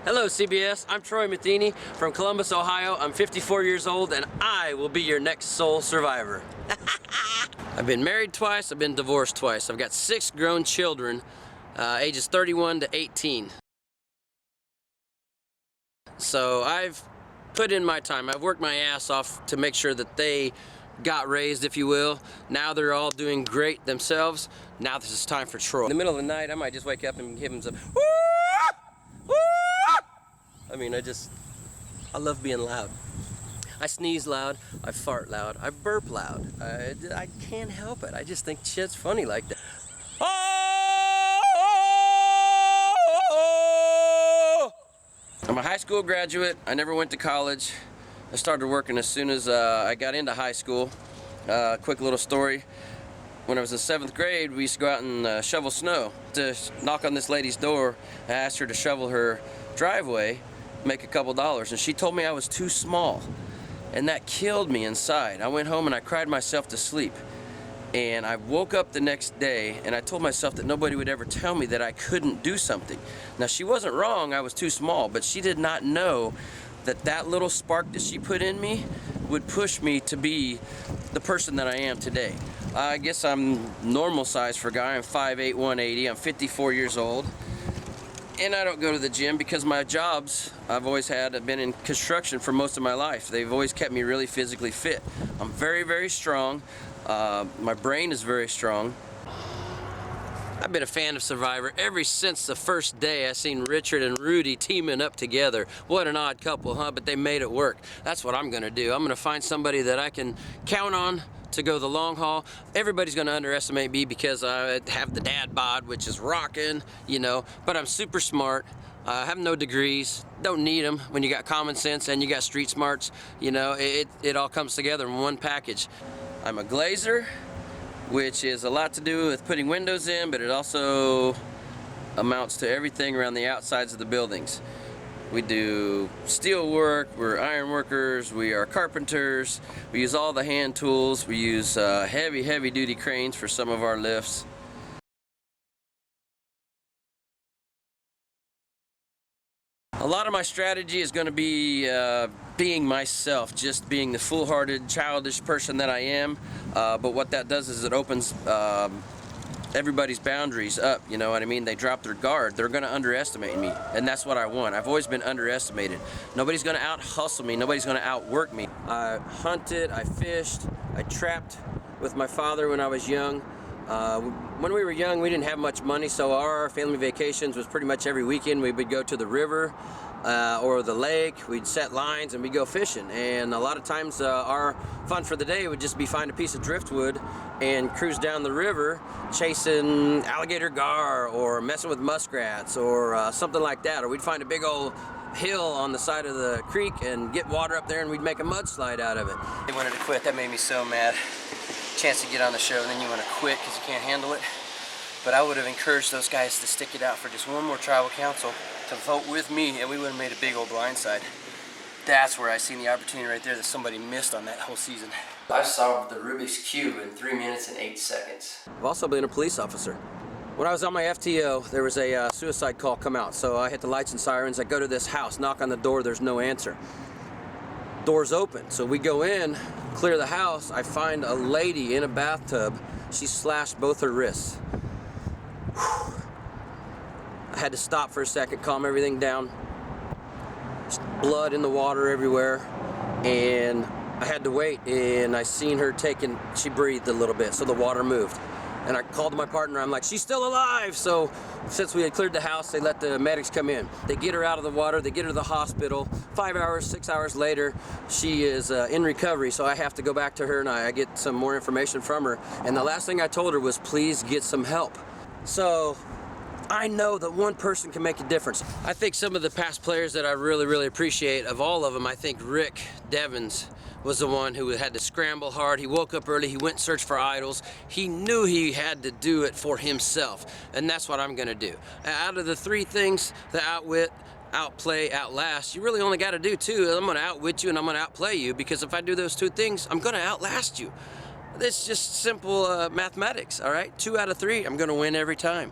Hello CBS, I'm Troy Matheny from Columbus, Ohio. I'm 54 years old and I will be your next soul survivor. I've been married twice, I've been divorced twice. I've got 6 grown children, ages 31 to 18. So I've put in my time. I've worked my ass off to make sure that they got raised, if you will. Now they're all doing great themselves. Now this is time for Troy. In the middle of the night, I might just wake up and give him some woo! Woo! I mean, I love being loud. I sneeze loud, I fart loud, I burp loud. I can't help it. I just think shit's funny like that. I'm a high school graduate. I never went to college. I started working as soon as I got into high school. Quick little story. When I was in 7th grade, we used to go out and shovel snow. To knock on this lady's door, I asked her to shovel her driveway, make a couple dollars, and she told me I was too small. And that killed me inside. I went home and I cried myself to sleep. And I woke up the next day and I told myself that nobody would ever tell me that I couldn't do something. Now she wasn't wrong, I was too small, but she did not know that that little spark that she put in me would push me to be the person that I am today. I guess I'm normal size for a guy. I'm 5'8", 180, I'm 54 years old. And I don't go to the gym because my jobs I've been in construction for most of my life. They've always kept me really physically fit. I'm very, very strong. My brain is very strong. I've been a fan of Survivor ever since the first day I seen Richard and Rudy teaming up together. What an odd couple, huh? But they made it work. That's what I'm gonna do. I'm gonna find somebody that I can count on to go the long haul. Everybody's gonna underestimate me because I have the dad bod, which is rocking, you know, but I'm super smart. I have no degrees, don't need them when you got common sense and you got street smarts. You know, it all comes together in one package. I'm a glazer, which is a lot to do with putting windows in, but it also amounts to everything around the outsides of the buildings. We do steel work, we're iron workers, we are carpenters, we use all the hand tools, we use heavy duty cranes for some of our lifts. A lot of my strategy is going to be being myself, just being the foolhardy, childish person that I am. But what that does is it opens everybody's boundaries up, you know what I mean? They drop their guard. They're going to underestimate me, and that's what I want. I've always been underestimated. Nobody's going to out-hustle me. Nobody's going to outwork me. I hunted, I fished, I trapped with my father when I was young. When we were young, we didn't have much money, so our family vacations was pretty much every weekend. We would go to the river or the lake. We'd set lines and we'd go fishing. And a lot of times our fun for the day would just be find a piece of driftwood and cruise down the river chasing alligator gar or messing with muskrats or something like that. Or we'd find a big old hill on the side of the creek and get water up there and we'd make a mudslide out of it. They wanted to quit. That made me so mad. Chance to get on the show and then you want to quit because you can't handle it. But I would have encouraged those guys to stick it out for just one more tribal council to vote with me, and we would have made a big old blindside. That's where I seen the opportunity right there that somebody missed on that whole season. I solved the Rubik's Cube in 3 minutes and 8 seconds. I've also been a police officer. When I was on my FTO, there was a suicide call come out, so I hit the lights and sirens. I go to this house, knock on the door, there's no answer. Door's open, so we go in, clear the house. I find a lady in a bathtub. She slashed both her wrists. Whew. I had to stop for a second, calm everything down. Just blood in the water everywhere, and I had to wait, and I seen her she breathed a little bit, so the water moved. And I called my partner, I'm like, she's still alive! So since we had cleared the house, they let the medics come in. They get her out of the water, they get her to the hospital. 5 hours, 6 hours later, she is in recovery, so I have to go back to her and I get some more information from her. And the last thing I told her was, please get some help. So I know that one person can make a difference. I think some of the past players that I really appreciate, of all of them, I think Rick Devens was the one who had to scramble hard. He woke up early, he went and searched for idols. He knew he had to do it for himself, and that's what I'm gonna do. Out of the 3 things, the outwit, outplay, outlast, you really only gotta do 2. I'm gonna outwit you and I'm gonna outplay you, because if I do those 2 things, I'm gonna outlast you. It's just simple mathematics, all right? 2 out of 3, I'm gonna win every time.